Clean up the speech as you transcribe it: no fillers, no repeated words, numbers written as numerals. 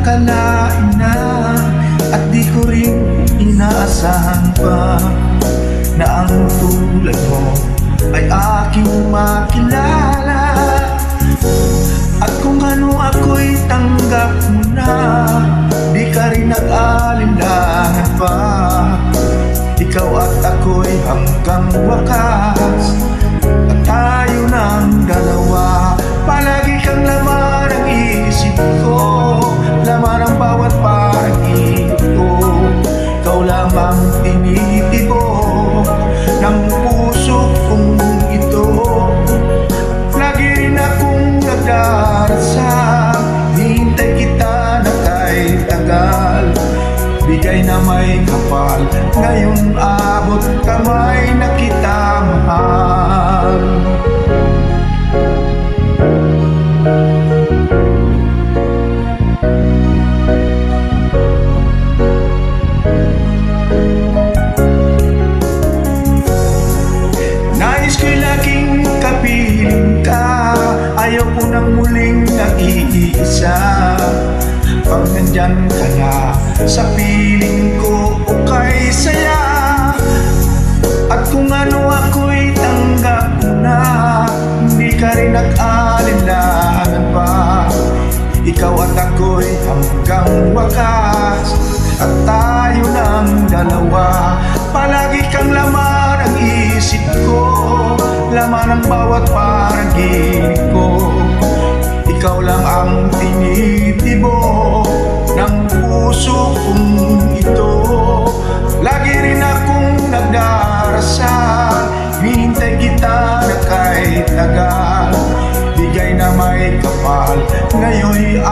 akalain na at di ko rin inaasahan pa na ang tulad mo ay aking makilala. At kung ano ako'y tanggap mo na, di ka rin nag-alinlangan pa. Ikaw at ako'y hanggang wakas, at tayo ng dalawa. Palagi kang laman ng isip ko, laman ng bawat panaginip ko. Ikaw lamang tinitibok ng puso kong ito. Lagi rin akong nagdarasal, hintay kita na kahit tagal. Bigay na may kapal, ngayon abot kamay na kita mahal. Nais ko'y laging kapiling ka, ayaw ko nang muling nag-iisa. Pag nandyan ka na sa piling ko, okay saya. At kung ano ako'y tanggap mo na, hindi ka rin nag-alinlangan pa. Ikaw at ako'y hanggang wakas, at tayo ng dalawa. Palagi kang laman ang isip ko, laman ang bawat panaginip ko. Ikaw lang ang tinitibok ng puso kong ito. Lagi rin akong nagdarasal, hintay kita na kahit tagal. Bigay na may kapal, ngayon'y